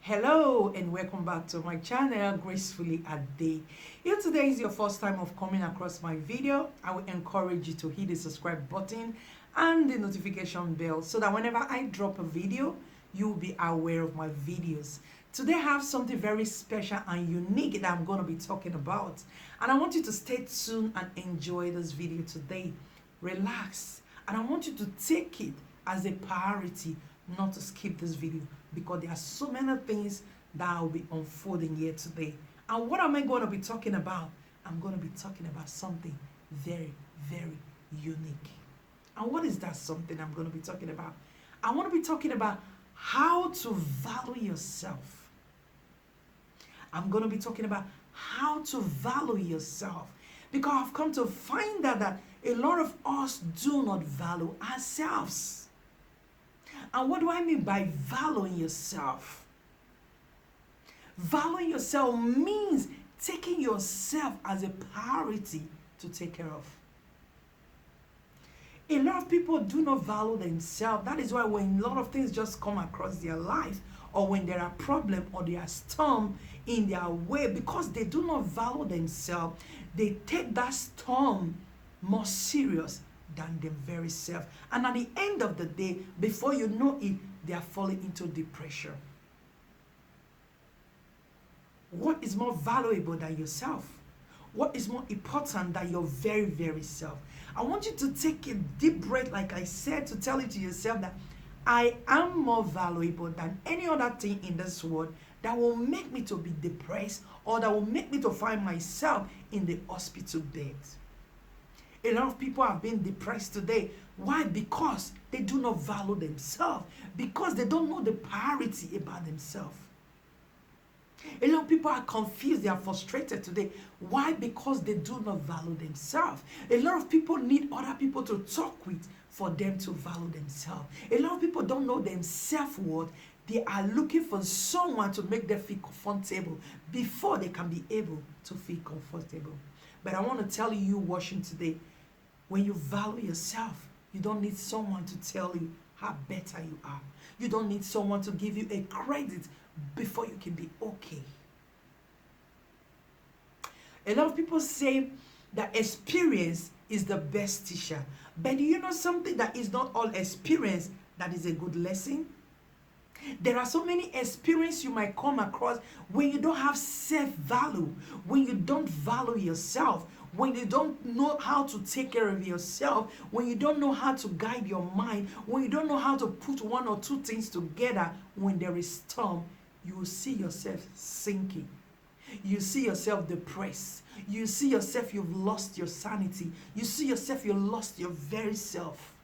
Hello and welcome back to my channel, Gracefully a Day. If today is your first time of coming across my video, I will encourage you to hit the subscribe button and the notification bell so that whenever I drop a video, you'll be aware of my videos. Today I have something very special and unique that I'm going to be talking about. And I want you to stay tuned and enjoy this video today. Relax. And I want you to take it as a priority not to skip this video because there are so many things that will be unfolding here today. And what am I going to be talking about? I'm going to be talking about something very, very unique. And what is that something I'm going to be talking about? I want to be talking about how to value yourself. I'm going to be talking about how to value yourself because I've come to find out that a lot of us do not value ourselves. And what do I mean by valuing yourself? Valuing yourself means taking yourself as a priority to take care of. A lot of people do not value themselves. That is why when a lot of things just come across their life, or when there are problems or there are storm in their way, because they do not value themselves, they take that storm more serious than their very self. And at the end of the day, before you know it, they are falling into depression. What is more valuable than yourself? What is more important than your very, very self? I want you to take a deep breath, like I said, to tell it to yourself that I am more valuable than any other thing in this world that will make me to be depressed or that will make me to find myself in the hospital bed. A lot of people have been depressed today. Why? Because they do not value themselves. Because they don't know the priority about themselves. A lot of people are confused. They are frustrated today. Why? Because they do not value themselves. A lot of people need other people to talk with for them to value themselves. A lot of people don't know their self-worth. They are looking for someone to make them feel comfortable before they can be able to feel comfortable. But I want to tell you watching today, when you value yourself, you don't need someone to tell you how better you are. You don't need someone to give you a credit before you can be okay. A lot of people say that experience is the best teacher. But do you know something? That is not all experience that is a good lesson. There are so many experiences you might come across when you don't have self-value, when you don't value yourself, when you don't know how to take care of yourself, when you don't know how to guide your mind, when you don't know how to put one or two things together. When there is storm, you will see yourself sinking. You see yourself depressed. You see yourself you've lost your sanity. You see yourself you lost your very self.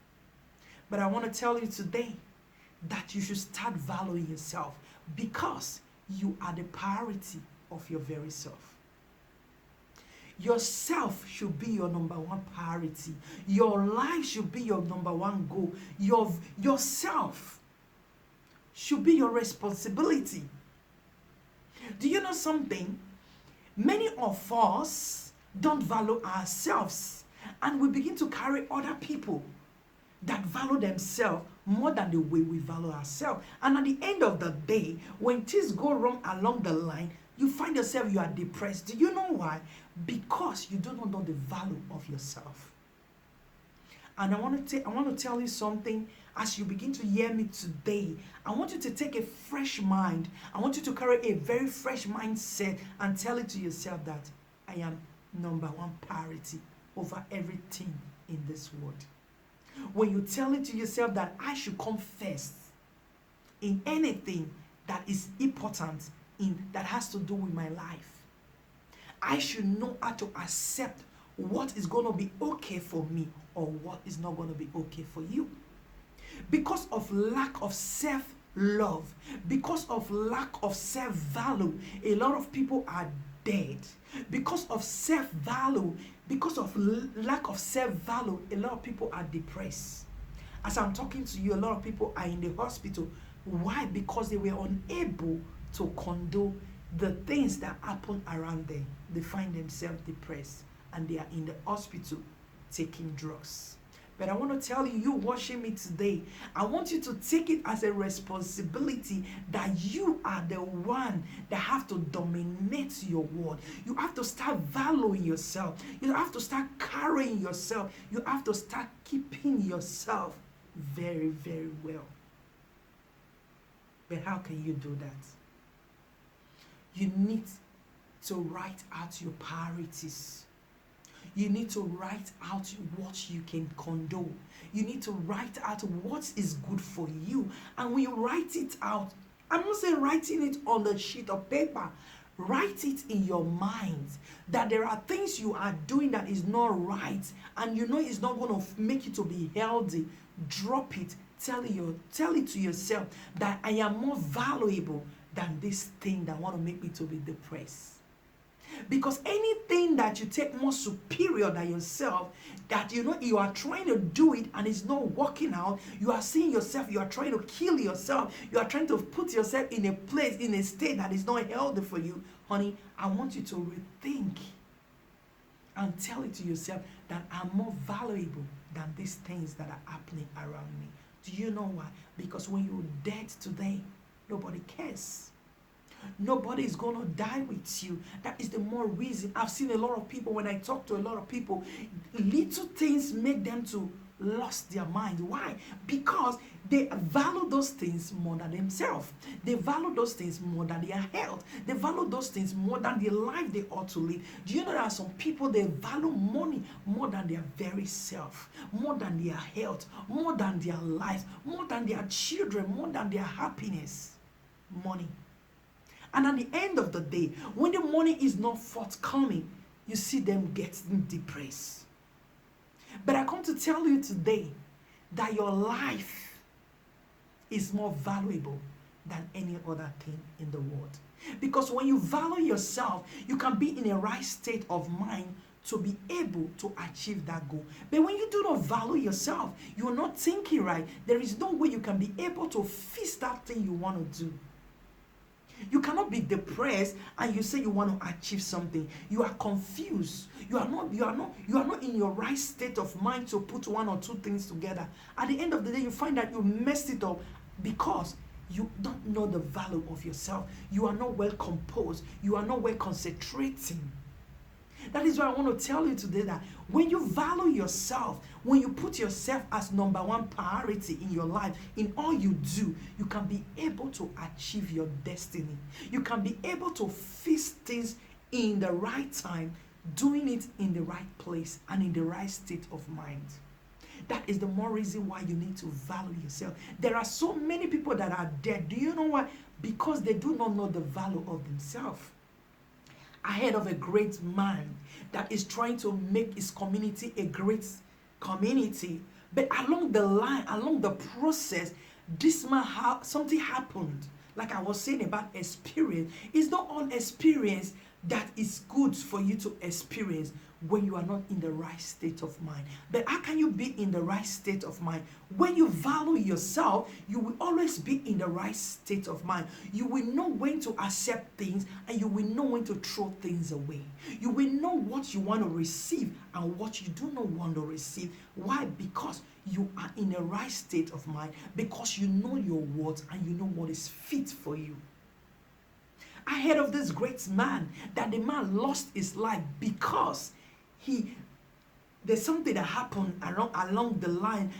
But I want to tell you today that you should start valuing yourself because you are the priority of your very self. Yourself should be your number one priority. Your life should be your number one goal. Yourself should be your responsibility. Do you know something? Many of us don't value ourselves, and we begin to carry other people that value themselves more than the way we value ourselves. And at the end of the day, when things go wrong along the line, you find yourself you are depressed. Do you know why? Because you do not know the value of yourself. And I want to tell you something. As you begin to hear me today, I want you to take a fresh mind. I want you to carry a very fresh mindset and tell it to yourself that I am number one priority over everything in this world. When you tell it to yourself that I should come first in anything that is important, that has to do with my life, I should know how to accept what is going to be okay for me or what is not going to be okay for you. Because of lack of self-love, because of lack of self-value, a lot of people are dead. Because of self-value, because of lack of self-value, a lot of people are depressed. As I'm talking to you, a lot of people are in the hospital. Why? Because they were unable to condone the things that happen around them. They find themselves depressed and they are in the hospital taking drugs. But I want to tell you, you watching me today, I want you to take it as a responsibility that you are the one that have to dominate your world. You have to start valuing yourself. You have to start carrying yourself. You have to start keeping yourself very, very well. But how can you do that? You need to write out your priorities. You need to write out what you can condone. You need to write out what is good for you. And when you write it out, I'm not saying writing it on a sheet of paper. Write it in your mind that there are things you are doing that is not right, and you know it's not going to make you to be healthy. Drop it. Tell it to yourself that I am more valuable than this thing that want to make me to be depressed. Because anything that you take more superior than yourself, that you know you are trying to do it and it's not working out, you are seeing yourself, you are trying to kill yourself, you are trying to put yourself in a place, in a state that is not healthy for you, honey, I want you to rethink and tell it to yourself that I'm more valuable than these things that are happening around me. Do you know why? Because when you're dead today, nobody cares. Nobody is going to die with you. That is the more reason. I've seen a lot of people, when I talk to a lot of people, little things make them to lost their mind. Why? Because they value those things more than themselves. They value those things more than their health. They value those things more than the life they ought to live. Do you know there are some people, they value money more than their very self, more than their health, more than their life, more than their children, more than their happiness? Money. And at the end of the day, when the money is not forthcoming, you see them getting depressed. But I come to tell you today that your life is more valuable than any other thing in the world. Because when you value yourself, you can be in a right state of mind to be able to achieve that goal. But when you do not value yourself, you are not thinking right, there is no way you can be able to fix that thing you want to do. You cannot be depressed and you say you want to achieve something. You are confused. You are not in your right state of mind to put one or two things together. At the end of the day, you find that you messed it up because you don't know the value of yourself. You are not well composed. You are not well concentrating. That is why I want to tell you today that when you value yourself, when you put yourself as number one priority in your life, in all you do, you can be able to achieve your destiny. You can be able to fix things in the right time, doing it in the right place and in the right state of mind. That is the more reason why you need to value yourself. There are so many people that are dead. Do you know why? Because they do not know the value of themselves. I heard of a great man that is trying to make his community a great community. But along the line, along the process, this man, something happened. Like I was saying about experience. It's not all experience that is good for you to experience when you are not in the right state of mind. But how can you be in the right state of mind? When you value yourself, you will always be in the right state of mind. You will know when to accept things and you will know when to throw things away. You will know what you want to receive and what you do not want to receive. Why? Because you are in a right state of mind, because you know your worth and you know what is fit for you. I heard of this great man, that the man lost his life because there's something that happened along the line.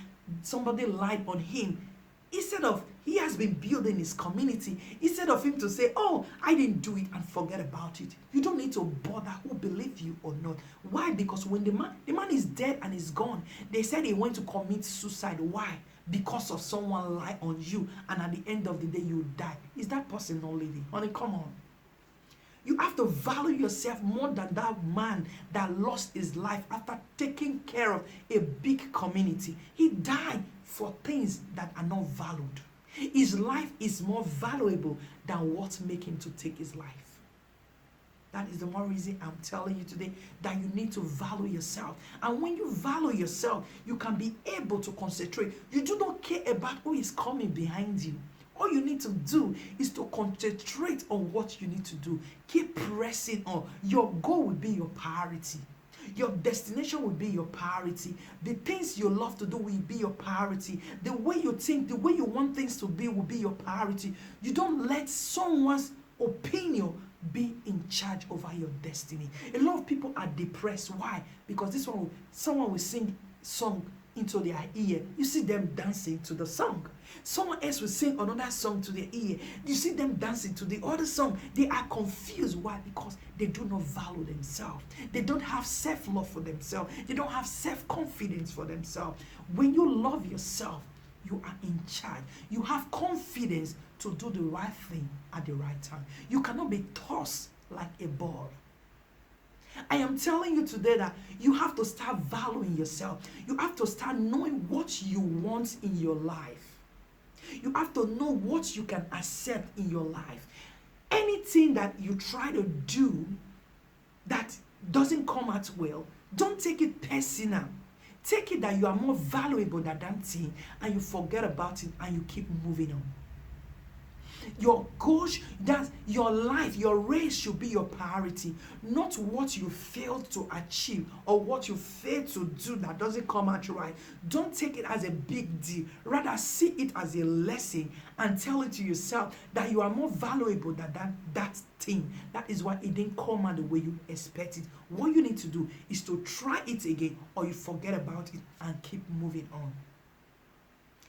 Somebody lied on him. Instead of, he has been building his community, instead of him to say, oh, I didn't do it and forget about it. You don't need to bother who believe you or not. Why? Because when the man is dead and is gone, they said he went to commit suicide. Why? Because of someone lied on you, and at the end of the day you die. Is that person not living? Honey, come on. You have to value yourself more than that man that lost his life after taking care of a big community. He died for things that are not valued. His life is more valuable than what made him to take his life. That is the more reason I'm telling you today that you need to value yourself. And when you value yourself, you can be able to concentrate. You do not care about who is coming behind you. All you need to do is to concentrate on what you need to do. Keep pressing on. Your goal will be your priority. Your destination will be your priority. The things you love to do will be your priority. The way you think, the way you want things to be will be your priority. You don't let someone's opinion be in charge over your destiny. A lot of people are depressed. Why? Because someone will sing song into their ear. You see them dancing to the song. Someone else will sing another song to their ear. You see them dancing to the other song. They are confused. Why? Because they do not value themselves. They don't have self-love for themselves. They don't have self-confidence for themselves. When you love yourself, you are in charge. You have confidence to do the right thing at the right time. You cannot be tossed like a ball. I am telling you today that you have to start valuing yourself. You have to start knowing what you want in your life. You have to know what you can accept in your life. Anything that you try to do that doesn't come out well, don't take it personal. Take it that you are more valuable than that thing, and you forget about it and you keep moving on. Your goal, that your life, your race should be your priority, not what you failed to achieve or what you failed to do that doesn't come out right. Don't take it as a big deal. Rather, see it as a lesson and tell it to yourself that you are more valuable than that thing. That is why it didn't come out the way you expected. What you need to do is to try it again, or you forget about it and keep moving on.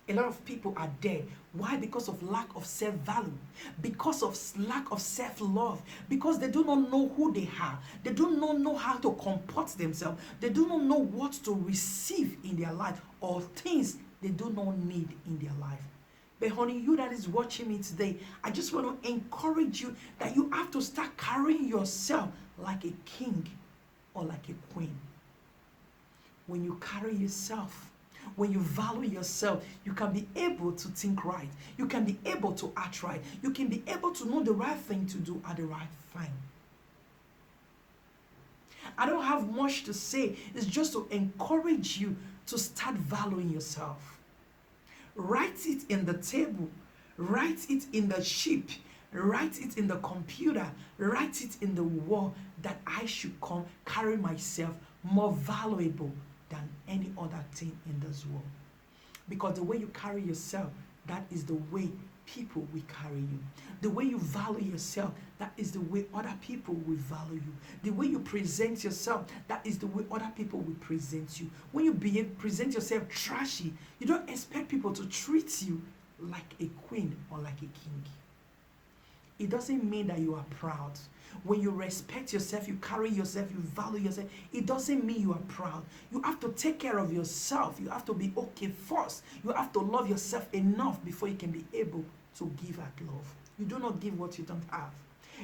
A lot of people are dead. Why? Because of lack of self-value, because of lack of self-love, because they do not know who they are. They do not know how to comport themselves. They do not know what to receive in their life or things they do not need in their life. But honey, you that is watching me today, I just want to encourage you that you have to start carrying yourself like a king or like a queen. When you carry yourself, when you value yourself, you can be able to think right. You can be able to act right. You can be able to know the right thing to do at the right time. I don't have much to say. It's just to encourage you to start valuing yourself. Write it in the table. Write it in the ship. Write it in the computer. Write it in the wall that I should carry myself more valuable than any other thing in this world. Because the way you carry yourself, that is the way people will carry you. The way you value yourself, that is the way other people will value you. The way you present yourself, that is the way other people will present you. When you present yourself trashy, you don't expect people to treat you like a queen or like a king. It doesn't mean that you are proud. When you respect yourself, you carry yourself, you value yourself, it doesn't mean you are proud. You have to take care of yourself. You have to be okay first. You have to love yourself enough before you can be able to give out love. You do not give what you don't have.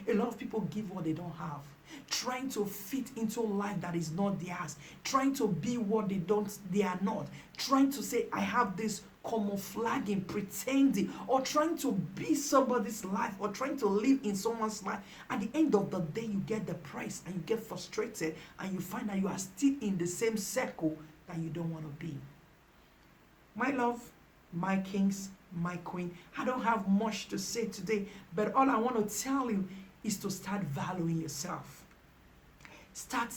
A lot of people give what they don't have, trying to fit into life that is not theirs, trying to be what they are not, trying to say, I have this, camouflaging, pretending, or trying to be somebody's life, or trying to live in someone's life. At the end of the day, you get depressed and you get frustrated, and you find that you are still in the same circle that you don't want to be. My love, my kings, my queen, I don't have much to say today, but all I want to tell you is to start valuing yourself. Start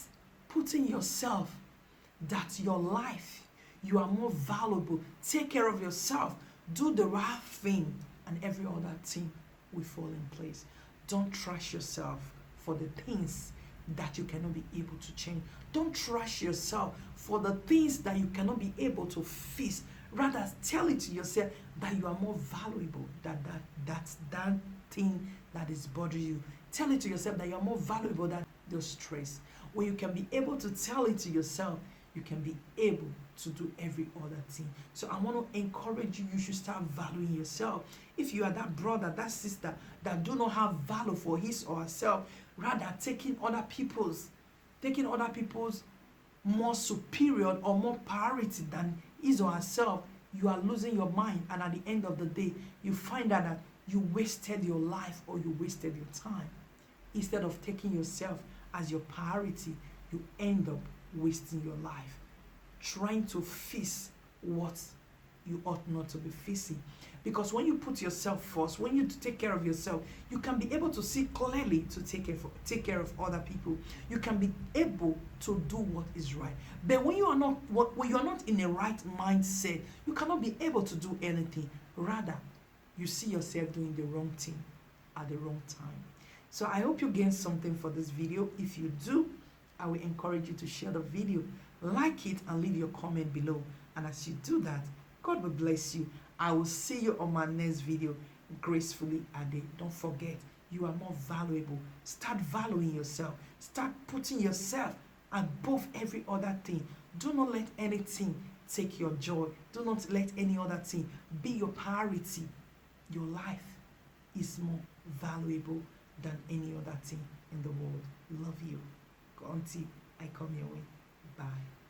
putting yourself, that your life, you are more valuable. Take care of yourself. Do the right thing, and every other thing will fall in place. Don't trash yourself for the things that you cannot be able to change. Don't trash yourself for the things that you cannot be able to fix. Rather, tell it to yourself that you are more valuable than that thing that is bothering you. Tell it to yourself that you are more valuable than the stress. When you can be able to tell it to yourself, you can be able to do every other thing. So I want to encourage you, you should start valuing yourself. If you are that brother, that sister that do not have value for his or herself, rather taking other people's more superior or more priority than his or herself, you are losing your mind, and at the end of the day, you find out that you wasted your life or you wasted your time. Instead of taking yourself as your priority, you end up wasting your life trying to fix what you ought not to be facing. Because when you put yourself first, when you take care of yourself, you can be able to see clearly to take care of other people. You can be able to do what is right. But when you are not when you are not in the right mindset, you cannot be able to do anything. Rather, you see yourself doing the wrong thing at the wrong time. So I hope you gain something for this video. If you do, I will encourage you to share the video, like it, and leave your comment below. And as you do that, God will bless you. I will see you on my next video. Gracefully Ade. Don't forget, you are more valuable. Start valuing yourself. Start putting yourself above every other thing. Do not let anything take your joy. Do not let any other thing be your priority. Your life is more valuable than any other thing in the world. Love you. Until I come your way. Bye.